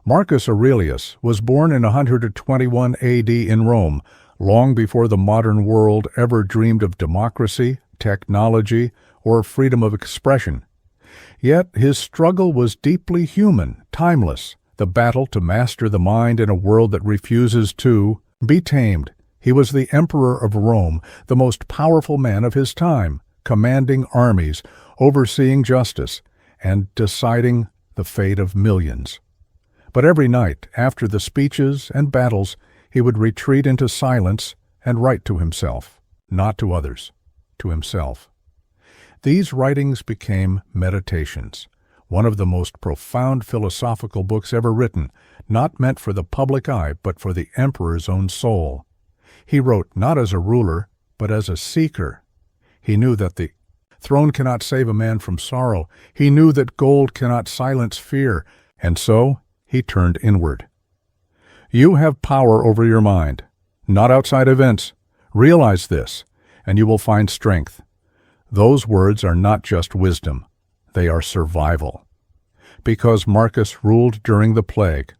Marcus Aurelius was born in 121 AD in Rome, long before the modern world ever dreamed of democracy, technology, or freedom of expression. Yet his struggle was deeply human, timeless, the battle to master the mind in a world that refuses to be tamed. He was the emperor of Rome, the most powerful man of his time, commanding armies, overseeing justice, and deciding the fate of millions. But every night, after the speeches and battles, he would retreat into silence and write to himself, not to others, to himself. These writings became meditations, one of the most profound philosophical books ever written, not meant for the public eye, but for the emperor's own soul. He wrote not as a ruler, but as a seeker. He knew that the throne cannot save a man from sorrow. He knew that gold cannot silence fear, and so he turned inward. You have power over your mind, not outside events. Realize this, and you will find strength. Those words are not just wisdom, they are survival. Because Marcus ruled during the plague,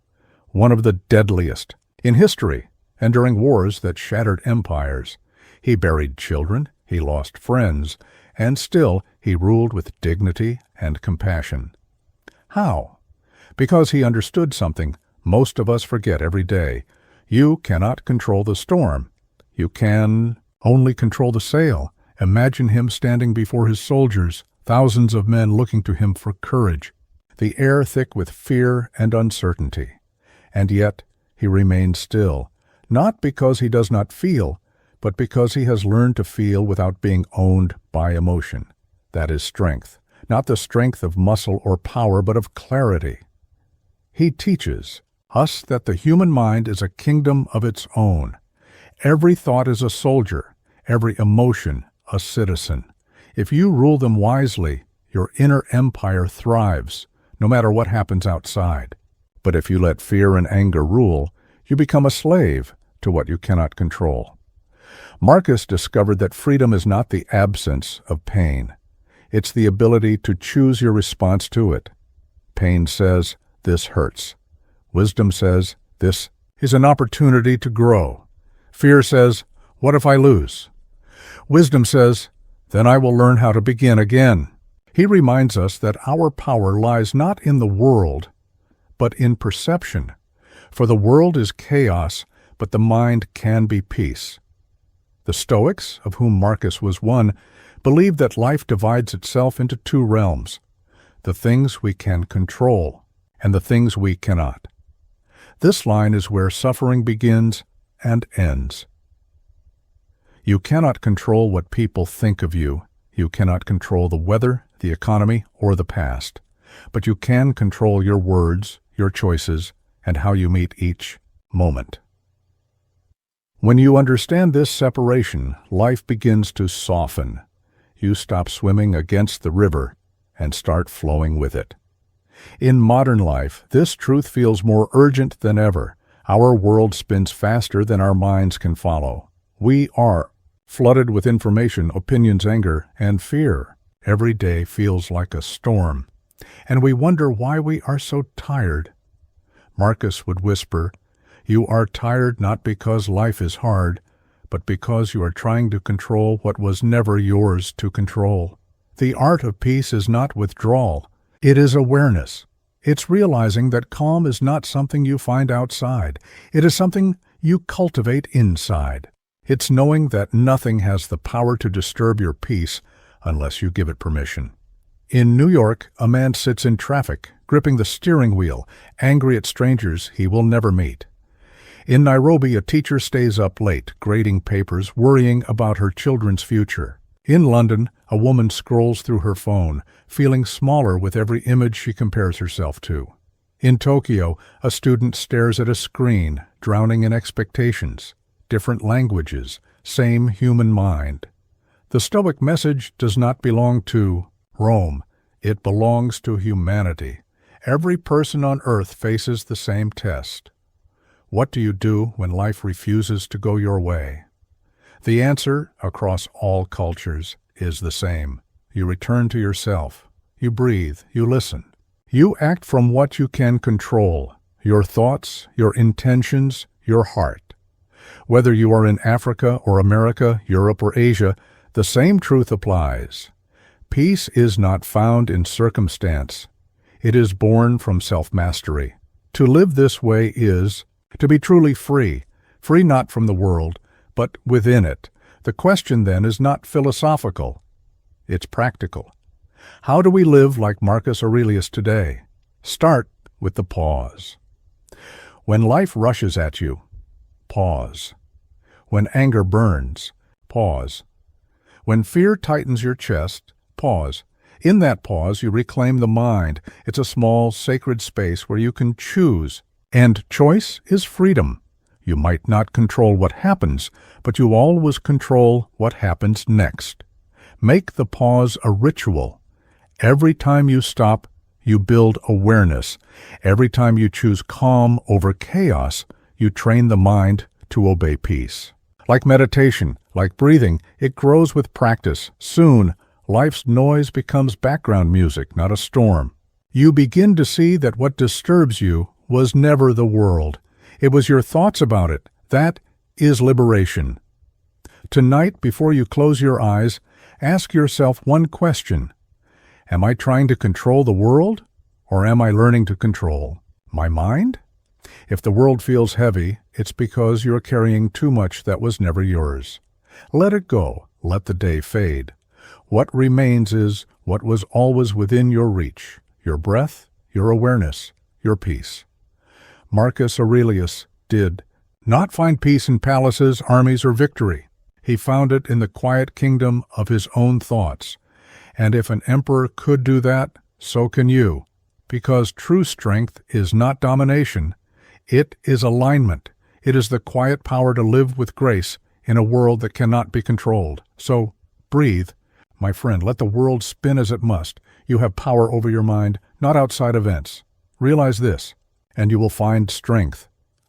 one of the deadliest in history, and during wars that shattered empires. He buried children, he lost friends, and still he ruled with dignity and compassion. How? Because he understood something most of us forget every day. You cannot control the storm. You can only control the sail. Imagine him standing before his soldiers, thousands of men looking to him for courage, the air thick with fear and uncertainty. And yet he remains still, not because he does not feel, but because he has learned to feel without being owned by emotion. That is strength, not the strength of muscle or power, but of clarity. He teaches us that the human mind is a kingdom of its own. Every thought is a soldier, every emotion a citizen. If you rule them wisely, your inner empire thrives, no matter what happens outside. But if you let fear and anger rule, you become a slave to what you cannot control. Marcus discovered that freedom is not the absence of pain. It's the ability to choose your response to it. Pain says, "This hurts." Wisdom says, "This is an opportunity to grow." Fear says, "What if I lose?" Wisdom says, "Then I will learn how to begin again." He reminds us that our power lies not in the world, but in perception. For the world is chaos, but the mind can be peace. The Stoics, of whom Marcus was one, believed that life divides itself into two realms, the things we can control and the things we cannot. This line is where suffering begins and ends. You cannot control what people think of you. You cannot control the weather, the economy, or the past. But you can control your words, your choices, and how you meet each moment. When you understand this separation, life begins to soften. You stop swimming against the river and start flowing with it. In modern life, this truth feels more urgent than ever. Our world spins faster than our minds can follow. We are flooded with information, opinions, anger, and fear. Every day feels like a storm, and we wonder why we are so tired. Marcus would whisper, "You are tired not because life is hard, but because you are trying to control what was never yours to control." The art of peace is not withdrawal. It is awareness. It's realizing that calm is not something you find outside. It is something you cultivate inside. It's knowing that nothing has the power to disturb your peace unless you give it permission. In New York, a man sits in traffic, gripping the steering wheel, angry at strangers he will never meet. In Nairobi, a teacher stays up late, grading papers, worrying about her children's future. In London, a woman scrolls through her phone, feeling smaller with every image she compares herself to. In Tokyo, a student stares at a screen, drowning in expectations. Different languages, same human mind. The Stoic message does not belong to Rome. It belongs to humanity. Every person on earth faces the same test. What do you do when life refuses to go your way? The answer, across all cultures, is the same. You return to yourself. You breathe. You listen. You act from what you can control. your thoughts, your intentions, your heart. Whether you are in Africa or America, Europe or Asia, the same truth applies. Peace is not found in circumstance. It is born from self-mastery. To live this way is to be truly free, free not from the world, but within it. The question then is not philosophical, it's practical. How do we live like Marcus Aurelius today? Start with the pause. When life rushes at you, pause. When anger burns, pause. When fear tightens your chest, pause. In that pause, you reclaim the mind. It's a small, sacred space where you can choose. And choice is freedom. You might not control what happens, but you always control what happens next. Make the pause a ritual. Every time you stop, you build awareness. Every time you choose calm over chaos, you train the mind to obey peace. Like meditation, like breathing, it grows with practice. Soon, life's noise becomes background music, not a storm. You begin to see that what disturbs you was never the world. It was your thoughts about it. That is liberation. Tonight, before you close your eyes, ask yourself one question. Am I trying to control the world, or am I learning to control my mind? If the world feels heavy, it's because you're carrying too much that was never yours. Let it go. Let the day fade. What remains is what was always within your reach, your breath, your awareness, your peace. Marcus Aurelius did not find peace in palaces, armies, or victory. He found it in the quiet kingdom of his own thoughts. And if an emperor could do that, so can you. Because true strength is not domination. It is alignment. It is the quiet power to live with grace in a world that cannot be controlled. So, breathe. My friend, let the world spin as it must. You have power over your mind, not outside events. Realize this, and you will find strength.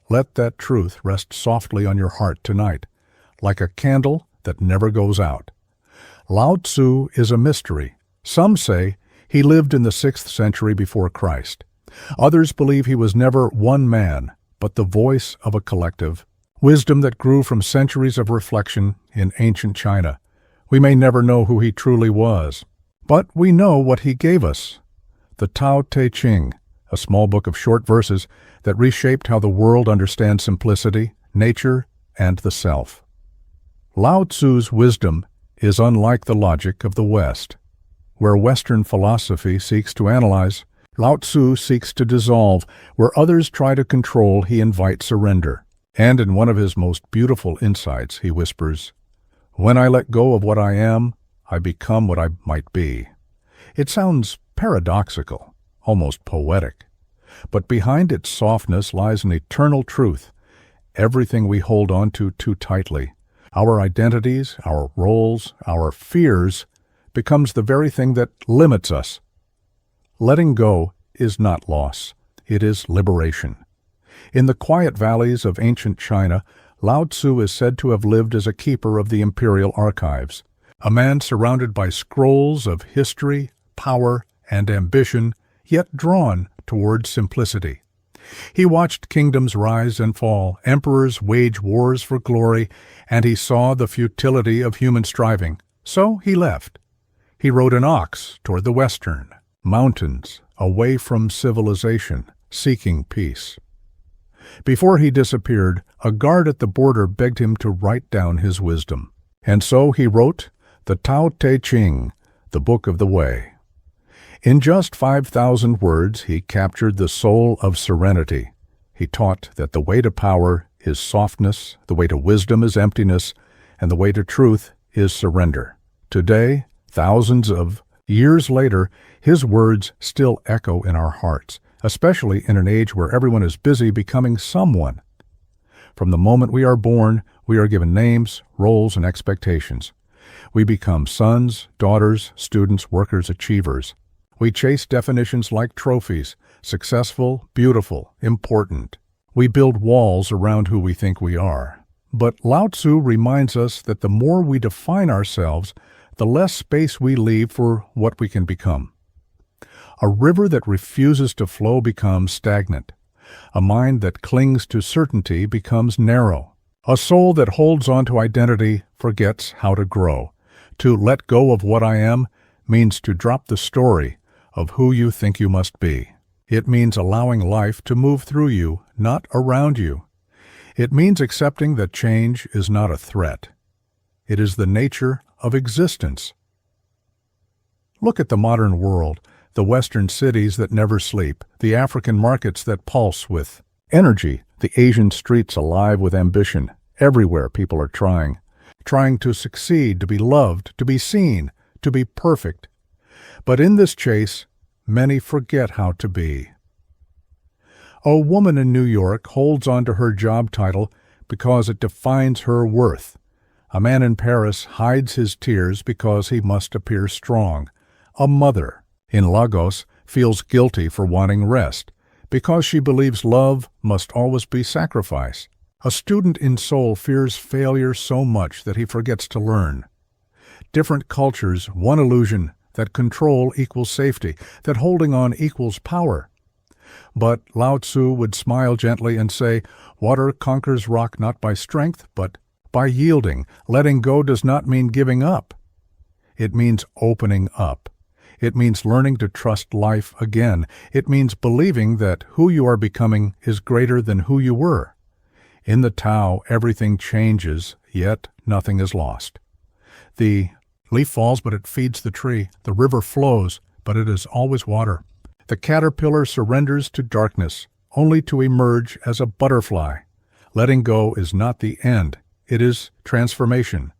Let that truth rest softly on your heart tonight, like a candle that never goes out. Lao Tzu is a mystery. Some say he lived in the 6th century before Christ. Others believe he was never one man, but the voice of a collective. Wisdom that grew from centuries of reflection in ancient China. We may never know who he truly was, but we know what he gave us. The Tao Te Ching, a small book of short verses that reshaped how the world understands simplicity, nature, and the self. Lao Tzu's wisdom is unlike the logic of the West. Where Western philosophy seeks to analyze, Lao Tzu seeks to dissolve. Where others try to control, he invites surrender. And in one of his most beautiful insights, he whispers, "When I let go of what I am, I become what I might be." It sounds paradoxical, almost poetic. But behind its softness lies an eternal truth. Everything we hold on to too tightly, our identities, our roles, our fears, becomes the very thing that limits us. Letting go is not loss. It is liberation. In the quiet valleys of ancient China, Lao Tzu is said to have lived as a keeper of the imperial archives, a man surrounded by scrolls of history, power, and ambition, yet drawn towards simplicity. He watched kingdoms rise and fall, emperors wage wars for glory, and he saw the futility of human striving. So he left. He rode an ox toward the western mountains, away from civilization, seeking peace. Before he disappeared, a guard at the border begged him to write down his wisdom. And so he wrote the Tao Te Ching, the Book of the Way. In just 5,000 words, he captured the soul of serenity. He taught that the way to power is softness, the way to wisdom is emptiness, and the way to truth is surrender. Today, thousands of years later, his words still echo in our hearts, especially in an age where everyone is busy becoming someone. From the moment we are born, we are given names, roles, and expectations. We become sons, daughters, students, workers, achievers. We chase definitions like trophies, successful, beautiful, important. We build walls around who we think we are. But Lao Tzu reminds us that the more we define ourselves, the less space we leave for what we can become. A river that refuses to flow becomes stagnant. A mind that clings to certainty becomes narrow. A soul that holds on to identity forgets how to grow. To let go of what I am means to drop the story of who you think you must be. It means allowing life to move through you, not around you. It means accepting that change is not a threat. It is the nature of existence. Look at the modern world, the Western cities that never sleep, the African markets that pulse with energy, the Asian streets alive with ambition. Everywhere people are trying to succeed, to be loved, to be seen, to be perfect. But in this chase, many forget how to be. A woman in New York holds on to her job title because it defines her worth. A man in Paris hides his tears because he must appear strong. A mother in Lagos feels guilty for wanting rest because she believes love must always be sacrifice. A student in Seoul fears failure so much that he forgets to learn. Different cultures, one illusion, that control equals safety, that holding on equals power. But Lao Tzu would smile gently and say, water conquers rock not by strength, but by yielding. Letting go does not mean giving up. It means opening up. It means learning to trust life again. It means believing that who you are becoming is greater than who you were. In the Tao, everything changes, yet nothing is lost. The leaf falls, but it feeds the tree. The river flows, but it is always water. The caterpillar surrenders to darkness, only to emerge as a butterfly. Letting go is not the end. It is transformation.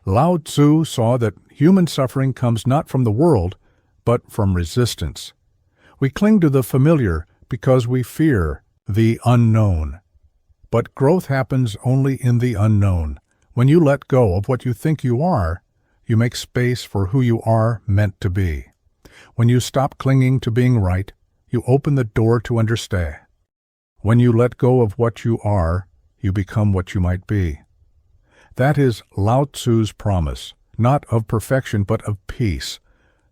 Lao Tzu saw that human suffering comes not from the world, but from resistance. We cling to the familiar because we fear the unknown. But growth happens only in the unknown. When you let go of what you think you are, you make space for who you are meant to be. When you stop clinging to being right, you open the door to understand. When you let go of what you are, you become what you might be. That is Lao Tzu's promise, not of perfection but of peace,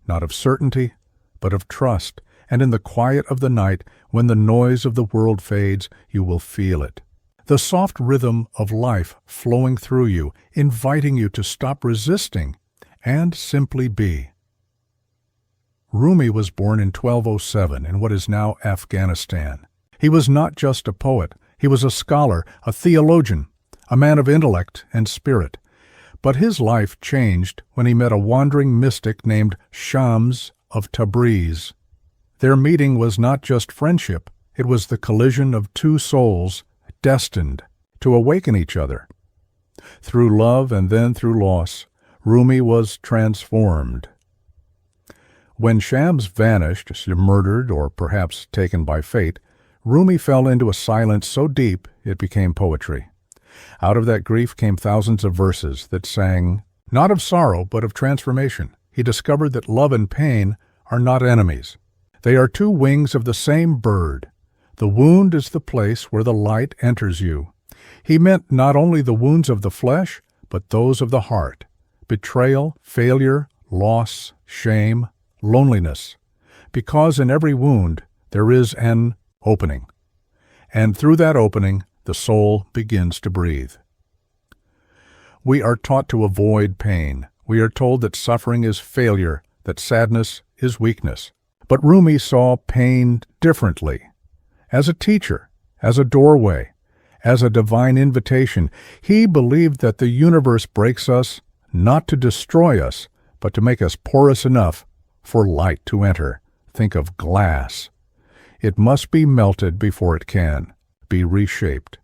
not of certainty but of trust, and in the quiet of the night, when the noise of the world fades, you will feel it. The soft rhythm of life flowing through you, inviting you to stop resisting and simply be. Rumi was born in 1207 in what is now Afghanistan. He was not just a poet. He was a scholar, a theologian, a man of intellect and spirit. But his life changed when he met a wandering mystic named Shams of Tabriz. Their meeting was not just friendship. It was the collision of two souls destined to awaken each other. Through love and then through loss, Rumi was transformed. When Shams vanished, murdered, or perhaps taken by fate, Rumi fell into a silence so deep it became poetry. Out of that grief came thousands of verses that sang, not of sorrow, but of transformation. He discovered that love and pain are not enemies. They are two wings of the same bird. The wound is the place where the light enters you. He meant not only the wounds of the flesh, but those of the heart. Betrayal, failure, loss, shame, loneliness. Because in every wound there is an opening. And through that opening, the soul begins to breathe. We are taught to avoid pain. We are told that suffering is failure, that sadness is weakness. But Rumi saw pain differently. As a teacher, as a doorway, as a divine invitation, he believed that the universe breaks us not to destroy us, but to make us porous enough for light to enter. Think of glass. It must be melted before it can be reshaped.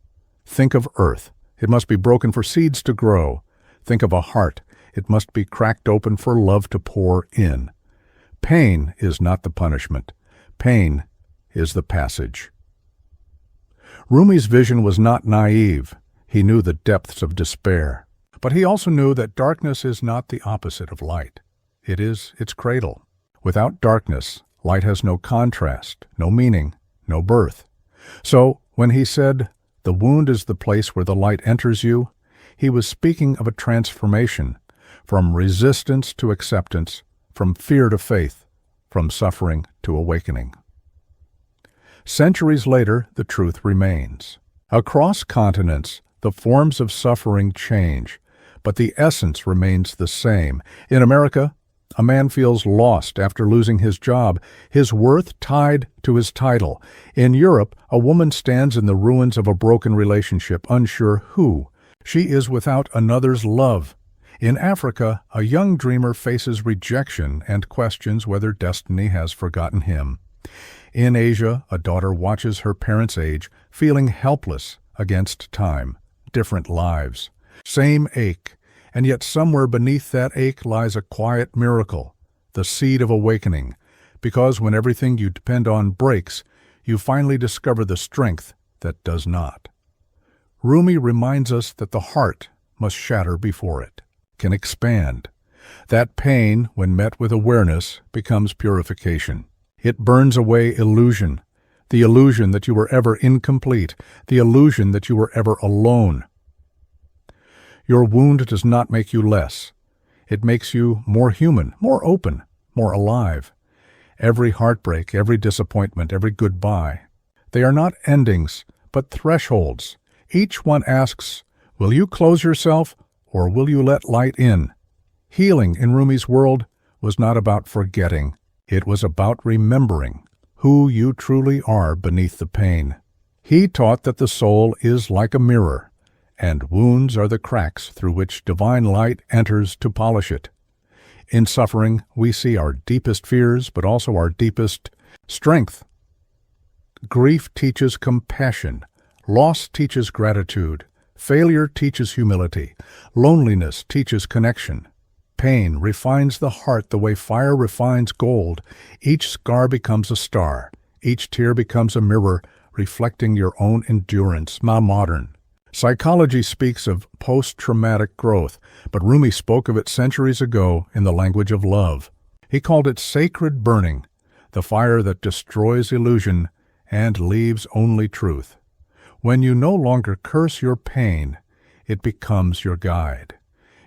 Think of earth. It must be broken for seeds to grow. Think of a heart. It must be cracked open for love to pour in. Pain is not the punishment. Pain is the passage. Rumi's vision was not naive. He knew the depths of despair. But he also knew that darkness is not the opposite of light. It is its cradle. Without darkness, light has no contrast, no meaning, no birth. So, when he said, "The wound is the place where the light enters you," he was speaking of a transformation, from resistance to acceptance, from fear to faith, from suffering to awakening. Centuries later, the truth remains. Across continents, the forms of suffering change, but the essence remains the same. In America, a man feels lost after losing his job, his worth tied to his title. In Europe, a woman stands in the ruins of a broken relationship, unsure who. She is without another's love. In Africa, a young dreamer faces rejection and questions whether destiny has forgotten him. In Asia, a daughter watches her parents age, feeling helpless against time. Different lives. Same ache, and yet somewhere beneath that ache lies a quiet miracle, the seed of awakening, because when everything you depend on breaks, you finally discover the strength that does not. Rumi reminds us that the heart must shatter before it can expand. That pain, when met with awareness, becomes purification. It burns away illusion, the illusion that you were ever incomplete, the illusion that you were ever alone. Your wound does not make you less. It makes you more human, more open, more alive. Every heartbreak, every disappointment, every goodbye, they are not endings, but thresholds. Each one asks, will you close yourself, or will you let light in? Healing in Rumi's world was not about forgetting. It was about remembering who you truly are beneath the pain. He taught that the soul is like a mirror, and wounds are the cracks through which divine light enters to polish it. In suffering, we see our deepest fears, but also our deepest strength. Grief teaches compassion. Loss teaches gratitude. Failure teaches humility. Loneliness teaches connection. Pain refines the heart the way fire refines gold. Each scar becomes a star. Each tear becomes a mirror, reflecting your own endurance. Modern psychology speaks of post-traumatic growth, but Rumi spoke of it centuries ago in the language of love. He called it sacred burning, the fire that destroys illusion and leaves only truth. When you no longer curse your pain, it becomes your guide.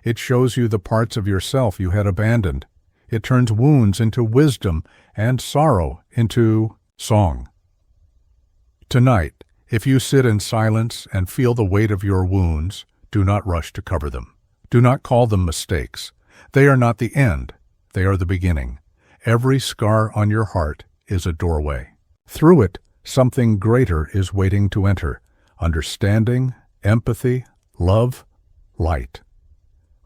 It shows you the parts of yourself you had abandoned. It turns wounds into wisdom and sorrow into song. Tonight, if you sit in silence and feel the weight of your wounds, do not rush to cover them. Do not call them mistakes. They are not the end. They are the beginning. Every scar on your heart is a doorway. Through it, something greater is waiting to enter. Understanding, empathy, love, light.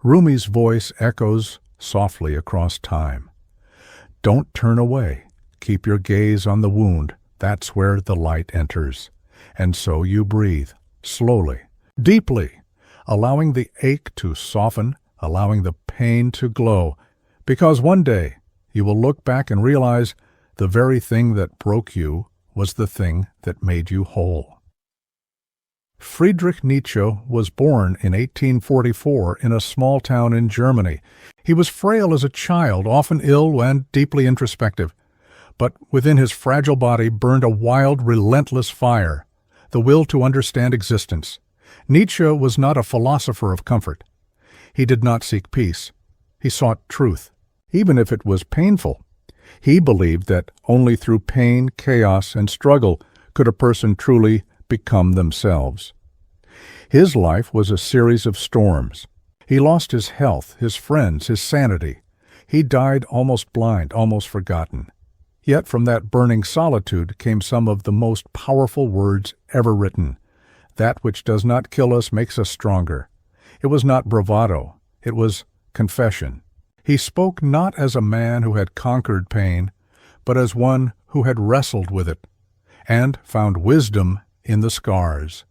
Rumi's voice echoes softly across time. Don't turn away. Keep your gaze on the wound. That's where the light enters. And so you breathe, slowly, deeply, allowing the ache to soften, allowing the pain to glow, because one day you will look back and realize the very thing that broke you was the thing that made you whole. Friedrich Nietzsche was born in 1844 in a small town in Germany. He was frail as a child, often ill and deeply introspective. But within his fragile body burned a wild, relentless fire, the will to understand existence. Nietzsche was not a philosopher of comfort. He did not seek peace. He sought truth, even if it was painful. He believed that only through pain, chaos, and struggle could a person truly become themselves. His life was a series of storms. He lost his health, his friends, his sanity. He died almost blind, almost forgotten. Yet from that burning solitude came some of the most powerful words ever written. That which does not kill us makes us stronger. It was not bravado. It was confession. He spoke not as a man who had conquered pain, but as one who had wrestled with it and found wisdom in the scars.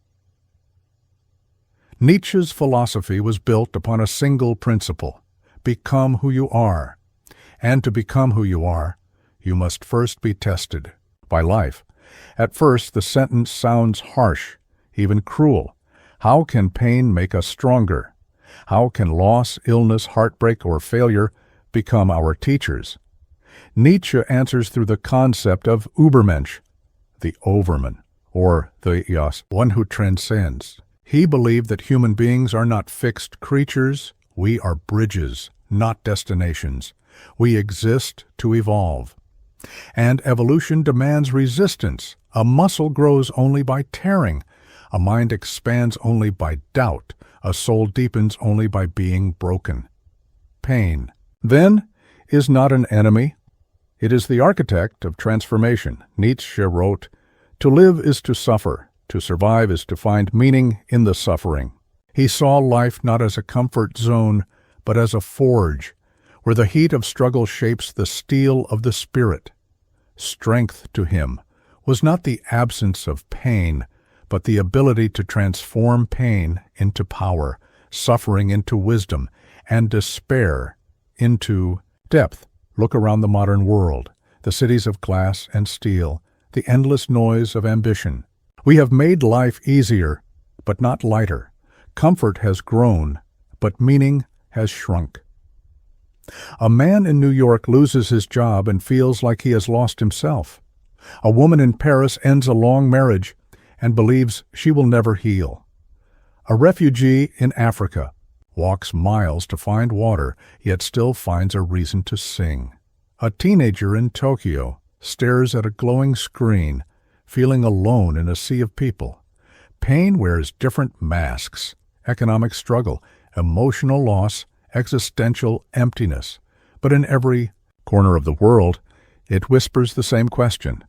Nietzsche's philosophy was built upon a single principle: become who you are. And to become who you are, you must first be tested by life. At first, the sentence sounds harsh, even cruel. How can pain make us stronger? How can loss, illness, heartbreak, or failure become our teachers? Nietzsche answers through the concept of Übermensch, the overman, or the one who transcends. He believed that human beings are not fixed creatures. We are bridges, not destinations. We exist to evolve. And evolution demands resistance. A muscle grows only by tearing. A mind expands only by doubt. A soul deepens only by being broken. Pain, then, is not an enemy. It is the architect of transformation. Nietzsche wrote, "To live is to suffer. To survive is to find meaning in the suffering." He saw life not as a comfort zone, but as a forge, where the heat of struggle shapes the steel of the spirit. Strength to him was not the absence of pain, but the ability to transform pain into power, suffering into wisdom, and despair into depth. Look around the modern world, the cities of glass and steel, the endless noise of ambition. We have made life easier, but not lighter. Comfort has grown, but meaning has shrunk. A man in New York loses his job and feels like he has lost himself. A woman in Paris ends a long marriage and believes she will never heal. A refugee in Africa walks miles to find water, yet still finds a reason to sing. A teenager in Tokyo stares at a glowing screen, feeling alone in a sea of people. Pain wears different masks: economic struggle, emotional loss, existential emptiness. But in every corner of the world, it whispers the same question: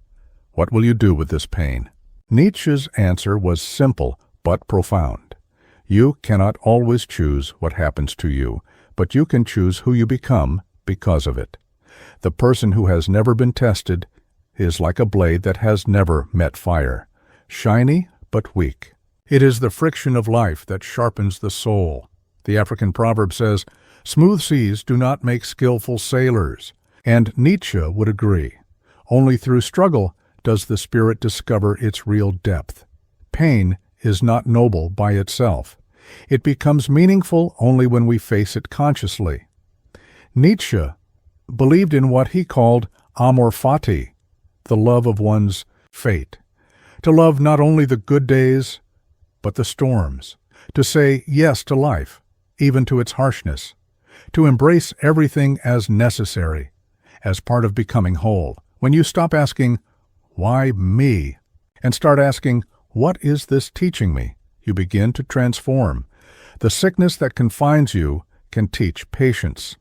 what will you do with this pain? Nietzsche's answer was simple but profound. You cannot always choose what happens to you, but you can choose who you become because of it. The person who has never been tested is like a blade that has never met fire, shiny but weak. It is the friction of life that sharpens the soul. The African proverb says, "Smooth seas do not make skillful sailors." And Nietzsche would agree. Only through struggle does the spirit discover its real depth. Pain is not noble by itself. It becomes meaningful only when we face it consciously. Nietzsche believed in what he called amor fati, the love of one's fate. To love not only the good days, but the storms. To say yes to life, even to its harshness. To embrace everything as necessary, as part of becoming whole. When you stop asking, "Why me?" and start asking, "What is this teaching me?" you begin to transform. The sickness that confines you can teach patience.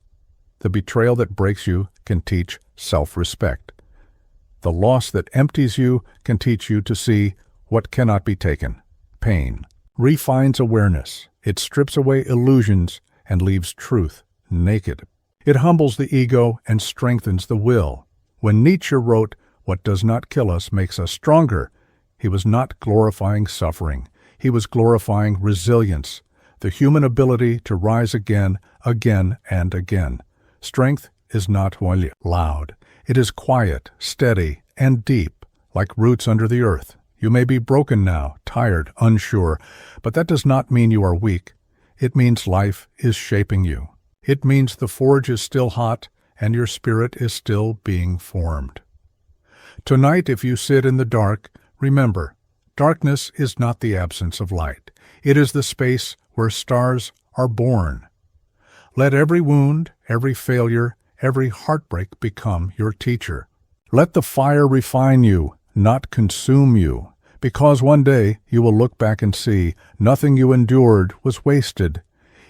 The betrayal that breaks you can teach self-respect. The loss that empties you can teach you to see what cannot be taken. Pain refines awareness. It strips away illusions and leaves truth naked. It humbles the ego and strengthens the will. When Nietzsche wrote, "What does not kill us makes us stronger," he was not glorifying suffering. He was glorifying resilience, the human ability to rise again, again, and again. Strength is not loud. It is quiet, steady, and deep, like roots under the earth. You may be broken now, tired, unsure, but that does not mean you are weak. It means life is shaping you. It means the forge is still hot and your spirit is still being formed. Tonight, if you sit in the dark, remember, darkness is not the absence of light. It is the space where stars are born. Let every wound, every failure, every heartbreak become your teacher. Let the fire refine you, not consume you, because one day you will look back and see nothing you endured was wasted.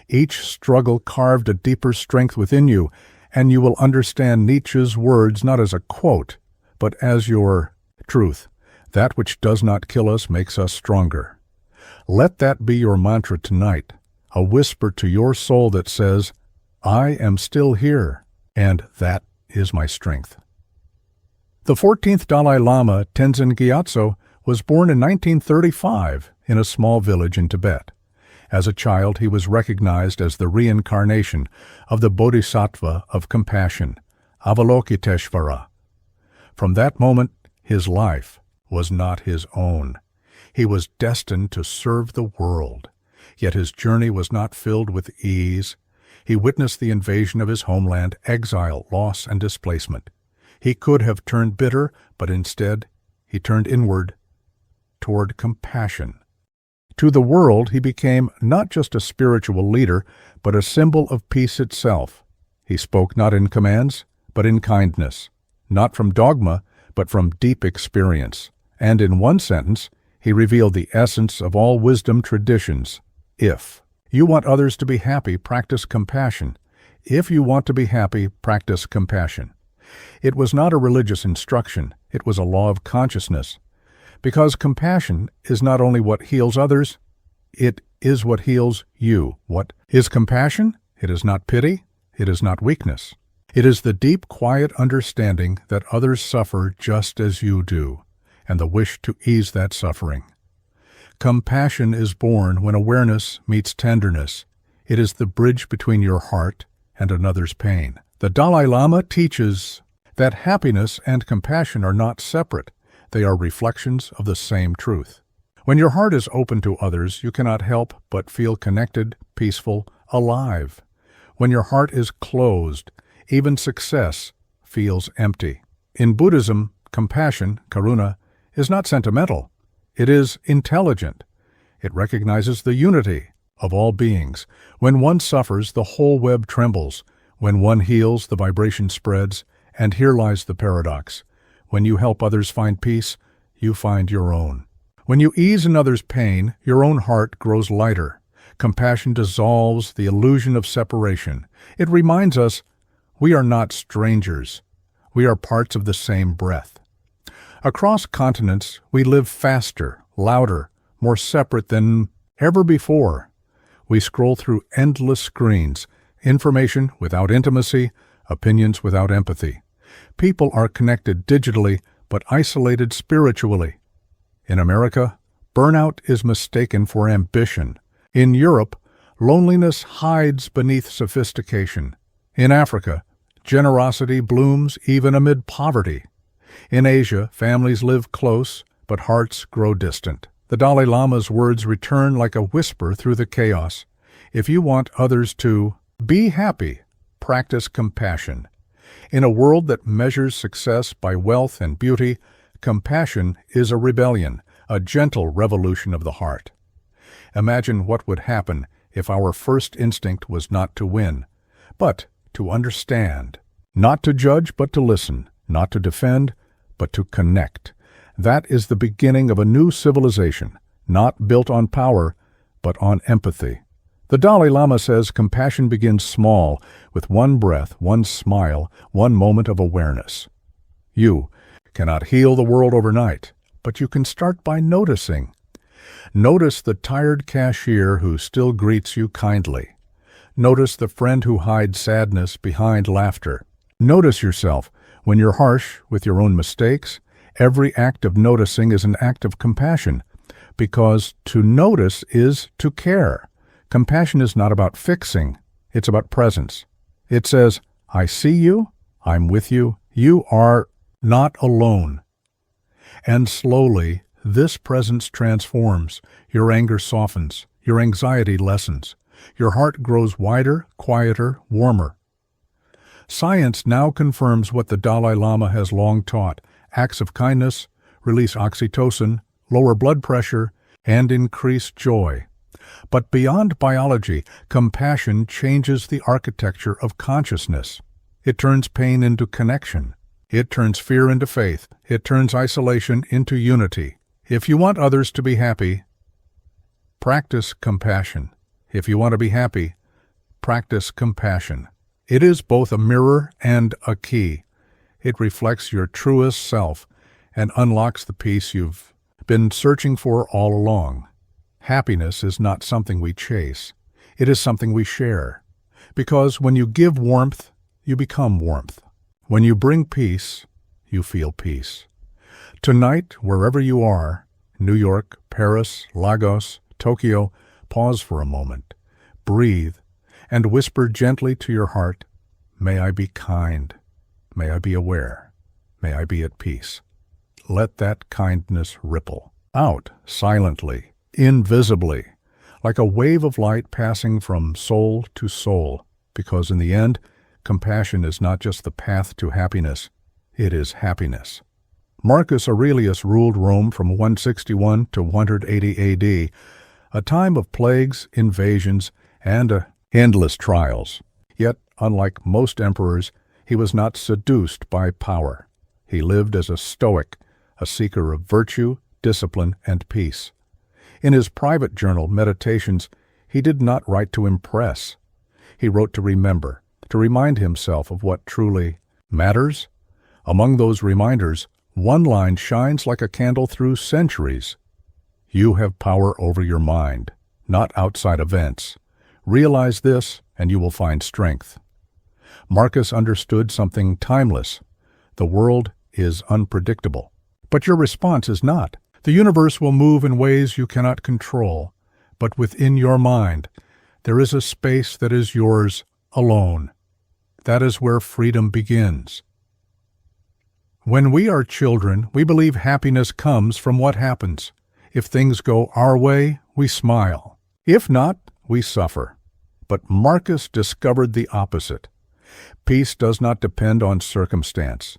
Each struggle carved a deeper strength within you, and you will understand Nietzsche's words not as a quote, but as your truth. That which does not kill us makes us stronger. Let that be your mantra tonight, a whisper to your soul that says, "I am still here, and that is my strength." The 14th Dalai Lama, Tenzin Gyatso, was born in 1935 in a small village in Tibet. As a child, he was recognized as the reincarnation of the Bodhisattva of compassion, Avalokiteshvara. From that moment, his life was not his own. He was destined to serve the world. Yet his journey was not filled with ease. He witnessed the invasion of his homeland, exile, loss, and displacement. He could have turned bitter, but instead he turned inward toward compassion. To the world, he became not just a spiritual leader, but a symbol of peace itself. He spoke not in commands, but in kindness. not from dogma, but from deep experience. And in one sentence, he revealed the essence of all wisdom traditions. If you want others to be happy, practice compassion. If you want to be happy, practice compassion. It was not a religious instruction, it was a law of consciousness. Because compassion is not only what heals others, it is what heals you. What is compassion? It is not pity, it is not weakness. It is the deep, quiet understanding that others suffer just as you do, and the wish to ease that suffering. Compassion is born when awareness meets tenderness. It is the bridge between your heart and another's pain. The Dalai Lama teaches that happiness and compassion are not separate. They are reflections of the same truth. When your heart is open to others, you cannot help but feel connected, peaceful, alive. When your heart is closed, even success feels empty. In Buddhism, compassion, karuna, is not sentimental. It is intelligent. It recognizes the unity of all beings. When one suffers, the whole web trembles. When one heals, the vibration spreads. And here lies the paradox. When you help others find peace, you find your own. When you ease another's pain, your own heart grows lighter. Compassion dissolves the illusion of separation. It reminds us we are not strangers. We are parts of the same breath. Across continents, we live faster, louder, more separate than ever before. We scroll through endless screens, information without intimacy, opinions without empathy. People are connected digitally, but isolated spiritually. In America, burnout is mistaken for ambition. In Europe, loneliness hides beneath sophistication. In Africa, generosity blooms even amid poverty. In Asia, families live close, but hearts grow distant. The Dalai Lama's words return like a whisper through the chaos. If you want others to be happy, practice compassion. In a world that measures success by wealth and beauty, compassion is a rebellion, a gentle revolution of the heart. Imagine what would happen if our first instinct was not to win, but to understand. Not to judge, but to listen. Not to defend, but to connect. That is the beginning of a new civilization, not built on power, but on empathy. The Dalai Lama says compassion begins small, with one breath, one smile, one moment of awareness. You cannot heal the world overnight, but you can start by noticing. Notice the tired cashier who still greets you kindly. Notice the friend who hides sadness behind laughter. Notice yourself when you're harsh with your own mistakes. Every act of noticing is an act of compassion, because to notice is to care. Compassion is not about fixing, it's about presence. It says, I see you, I'm with you, you are not alone. And slowly, this presence transforms. Your anger softens, your anxiety lessens, your heart grows wider, quieter, warmer. Science now confirms what the Dalai Lama has long taught. Acts of kindness release oxytocin, lower blood pressure, and increase joy. But beyond biology, compassion changes the architecture of consciousness. It turns pain into connection. It turns fear into faith. It turns isolation into unity. If you want others to be happy, practice compassion. If you want to be happy, practice compassion. It is both a mirror and a key. It reflects your truest self and unlocks the peace you've been searching for all along. Happiness is not something we chase. It is something we share. Because when you give warmth, you become warmth. When you bring peace, you feel peace. Tonight, wherever you are, New York, Paris, Lagos, Tokyo, pause for a moment, breathe, and whisper gently to your heart, may I be kind, may I be aware, may I be at peace. Let that kindness ripple out silently, invisibly, like a wave of light passing from soul to soul, because in the end, compassion is not just the path to happiness, it is happiness. Marcus Aurelius ruled Rome from 161 to 180 AD, a time of plagues, invasions, and endless trials. Yet, unlike most emperors, he was not seduced by power. He lived as a Stoic, a seeker of virtue, discipline, and peace. In his private journal, Meditations, he did not write to impress. He wrote to remember, to remind himself of what truly matters. Among those reminders, one line shines like a candle through centuries. You have power over your mind, not outside events. Realize this, and you will find strength. Marcus understood something timeless. The world is unpredictable. But your response is not. The universe will move in ways you cannot control. But within your mind, there is a space that is yours alone. That is where freedom begins. When we are children, we believe happiness comes from what happens. If things go our way, we smile. If not, we suffer. But Marcus discovered the opposite. Peace does not depend on circumstance.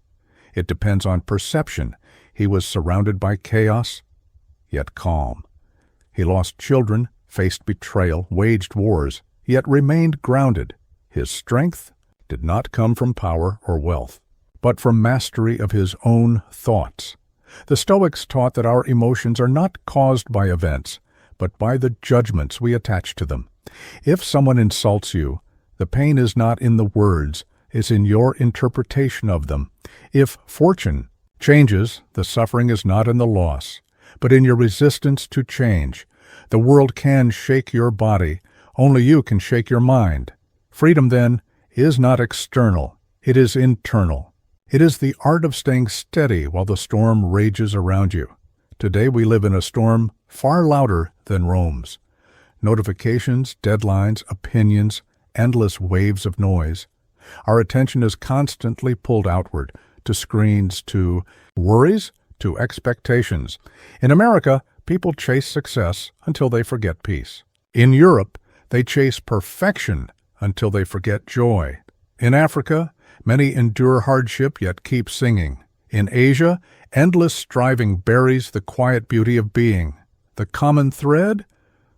It depends on perception. He was surrounded by chaos, yet calm. He lost children, faced betrayal, waged wars, yet remained grounded. His strength did not come from power or wealth, but from mastery of his own thoughts. The Stoics taught that our emotions are not caused by events, but by the judgments we attach to them. If someone insults you, the pain is not in the words, it's in your interpretation of them. If fortune changes, the suffering is not in the loss, but in your resistance to change. The world can shake your body, only you can shake your mind. Freedom, then, is not external, it is internal. It is the art of staying steady while the storm rages around you. Today we live in a storm far louder than Rome's. Notifications, deadlines, opinions, endless waves of noise. Our attention is constantly pulled outward, to screens, to worries, to expectations. In America, people chase success until they forget peace. In Europe, they chase perfection until they forget joy. In Africa, many endure hardship yet keep singing. In Asia, endless striving buries the quiet beauty of being. The common thread?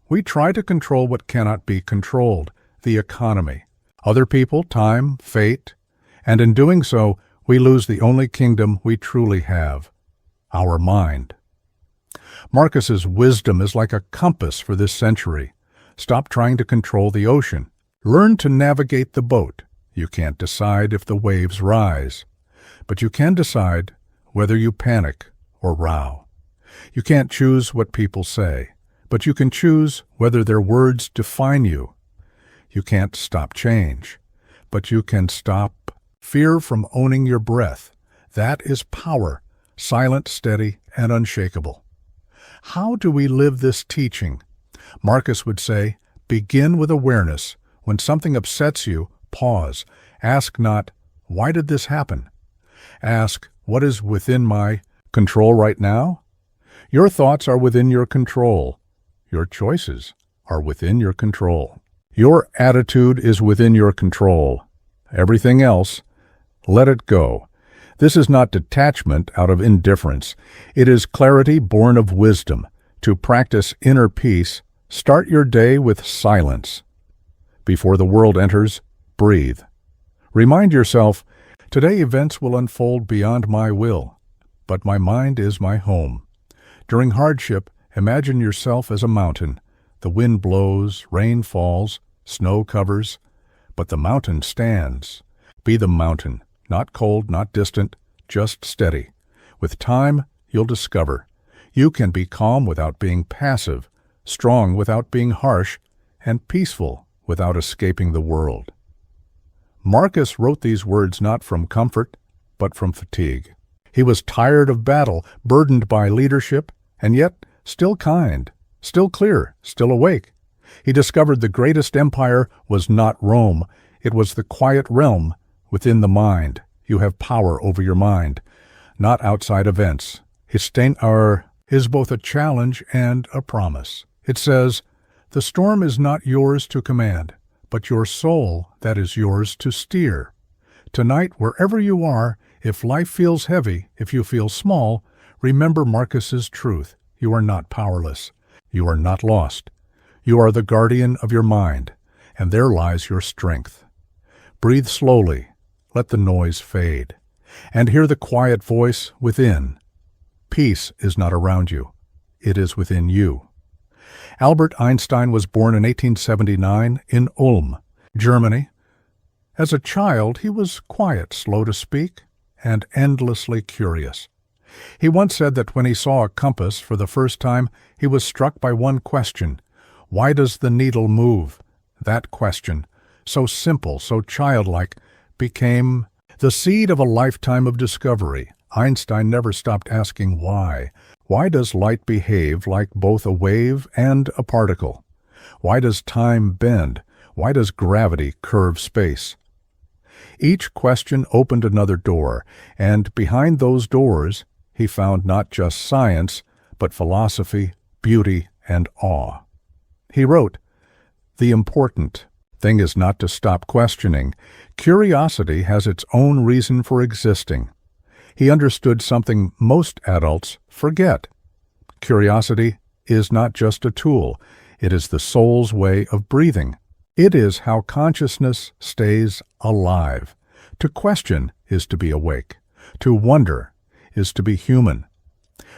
We try to control what cannot be controlled, the economy. Other people, time, fate, and in doing so, we lose the only kingdom we truly have, our mind. Marcus's wisdom is like a compass for this century. Stop trying to control the ocean. Learn to navigate the boat. You can't decide if the waves rise, but you can decide whether you panic or row. You can't choose what people say, but you can choose whether their words define you. You can't stop change, but you can stop fear from owning your breath. That is power, silent, steady, and unshakable. How do we live this teaching? Marcus would say, begin with awareness. When something upsets you, pause. Ask not, why did this happen? Ask, what is within my control right now? Your thoughts are within your control. Your choices are within your control. Your attitude is within your control. Everything else, let it go. This is not detachment out of indifference. It is clarity born of wisdom. To practice inner peace, start your day with silence. Before the world enters, breathe. Remind yourself, today events will unfold beyond my will, but my mind is my home. During hardship, imagine yourself as a mountain. The wind blows, rain falls, snow covers, but the mountain stands. Be the mountain, not cold, not distant, just steady. With time, you'll discover you can be calm without being passive, strong without being harsh, and peaceful without escaping the world. Marcus wrote these words not from comfort, but from fatigue. He was tired of battle, burdened by leadership, and yet still kind, still clear, still awake. He discovered the greatest empire was not Rome. It was the quiet realm within the mind. You have power over your mind, not outside events. His Stillness is both a challenge and a promise. It says, the storm is not yours to command, but your soul that is yours to steer. Tonight, wherever you are, if life feels heavy, if you feel small, remember Marcus's truth. You are not powerless. You are not lost. You are the guardian of your mind, and there lies your strength. Breathe slowly. Let the noise fade. and hear the quiet voice within. Peace is not around you. It is within you. Albert Einstein was born in 1879 in Ulm, Germany. As a child, he was quiet, slow to speak, and endlessly curious. He once said that when he saw a compass for the first time, he was struck by one question: why does the needle move? That question, so simple, so childlike, became the seed of a lifetime of discovery. Einstein never stopped asking why. Why does light behave like both a wave and a particle? Why does time bend? Why does gravity curve space? Each question opened another door, and behind those doors he found not just science, but philosophy, beauty, and awe. He wrote, "The important thing is not to stop questioning. Curiosity has its own reason for existing." He understood something most adults forget. Curiosity is not just a tool. It is the soul's way of breathing. It is how consciousness stays alive. To question is to be awake. To wonder is to be human.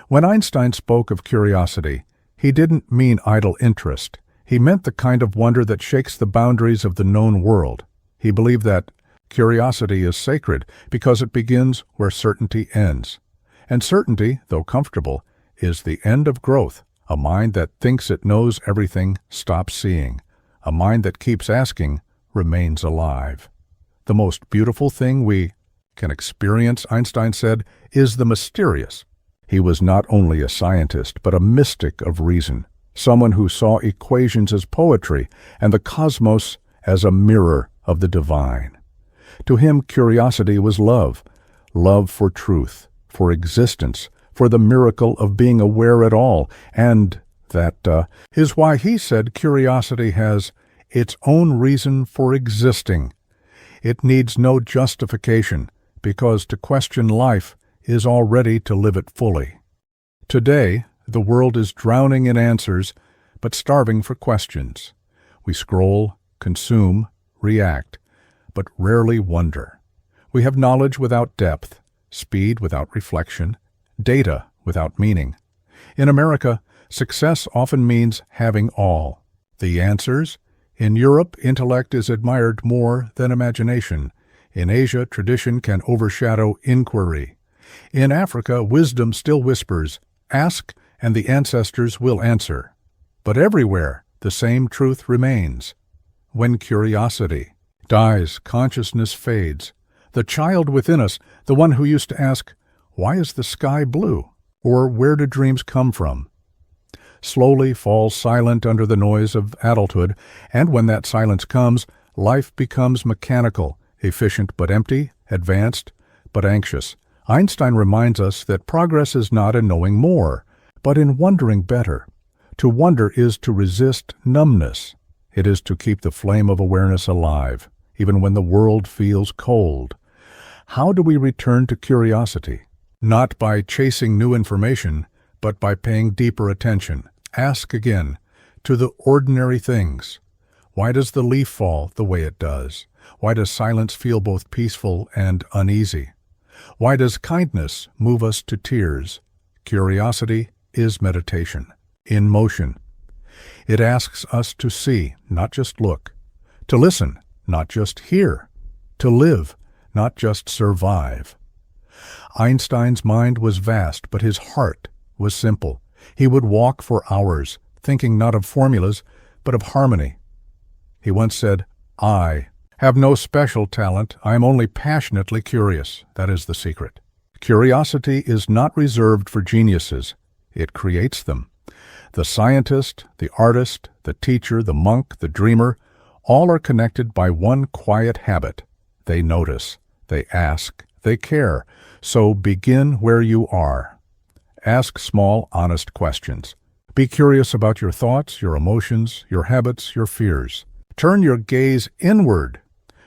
When Einstein spoke of curiosity, he didn't mean idle interest. He meant the kind of wonder that shakes the boundaries of the known world. He believed that curiosity is sacred because it begins where certainty ends. And certainty, though comfortable, is the end of growth. A mind that thinks it knows everything stops seeing. A mind that keeps asking remains alive. The most beautiful thing we can experience, Einstein said, is the mysterious. He was not only a scientist, but a mystic of reason, someone who saw equations as poetry and the cosmos as a mirror of the divine. To him, curiosity was love, love for truth, for existence, for the miracle of being aware at all, and that is why he said curiosity has its own reason for existing. It needs no justification, because to question life is already to live it fully. Today, the world is drowning in answers, but starving for questions. We scroll, consume, react, but rarely wonder. We have knowledge without depth, speed without reflection, data without meaning. In America, success often means having all. The answers? In Europe, intellect is admired more than imagination. In Asia, tradition can overshadow inquiry. In Africa, wisdom still whispers, "Ask, and the ancestors will answer." But everywhere, the same truth remains. When curiosity dies, consciousness fades. The child within us, the one who used to ask, "Why is the sky blue?" or "Where do dreams come from?" slowly falls silent under the noise of adulthood, and when that silence comes, life becomes mechanical, efficient but empty, advanced but anxious. Einstein reminds us that progress is not in knowing more, but in wondering better. To wonder is to resist numbness. It is to keep the flame of awareness alive, even when the world feels cold. How do we return to curiosity? Not by chasing new information, but by paying deeper attention. Ask again, to the ordinary things. Why does the leaf fall the way it does? Why does silence feel both peaceful and uneasy? Why does kindness move us to tears? Curiosity is meditation, in motion. It asks us to see, not just look, to listen, not just hear, to live, not just survive. Einstein's mind was vast, but his heart was simple. He would walk for hours, thinking not of formulas, but of harmony. He once said, "I have no special talent. I am only passionately curious. That is the secret." Curiosity is not reserved for geniuses. It creates them. The scientist, the artist, the teacher, the monk, the dreamer, all are connected by one quiet habit. They notice, they ask, they care. So begin where you are. Ask small, honest questions. Be curious about your thoughts, your emotions, your habits, your fears. Turn your gaze inward.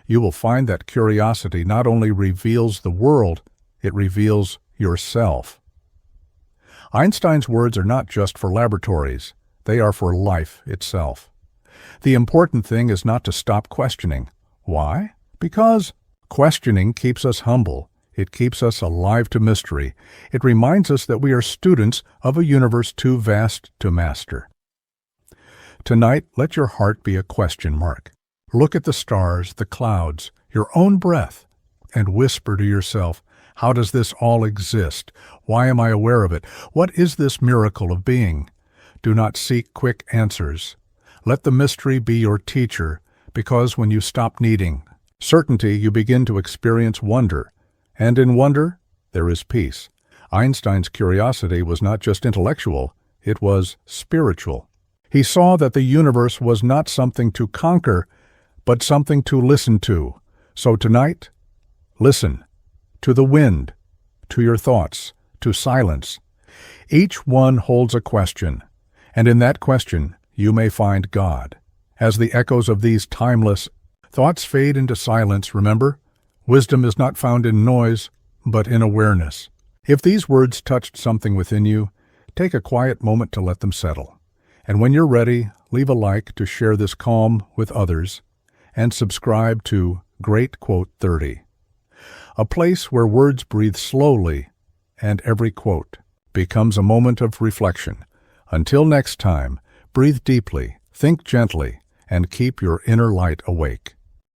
You will find that curiosity not only reveals the world, it reveals yourself. Einstein's words are not just for laboratories. They are for life itself. The important thing is not to stop questioning. Why? Because questioning keeps us humble. It keeps us alive to mystery. It reminds us that we are students of a universe too vast to master. Tonight, let your heart be a question mark. Look at the stars, the clouds, your own breath, and whisper to yourself, how does this all exist? Why am I aware of it? What is this miracle of being? Do not seek quick answers. Let the mystery be your teacher, because when you stop needing certainty, you begin to experience wonder. And in wonder, there is peace. Einstein's curiosity was not just intellectual, it was spiritual. He saw that the universe was not something to conquer, but something to listen to. So tonight, listen to the wind, to your thoughts, to silence. Each one holds a question, and in that question, you may find God. As the echoes of these timeless thoughts fade into silence, remember, wisdom is not found in noise, but in awareness. If these words touched something within you, take a quiet moment to let them settle. And when you're ready, leave a like to share this calm with others, and subscribe to Great Quote 30, a place where words breathe slowly and every quote becomes a moment of reflection. Until next time, breathe deeply, think gently, and keep your inner light awake.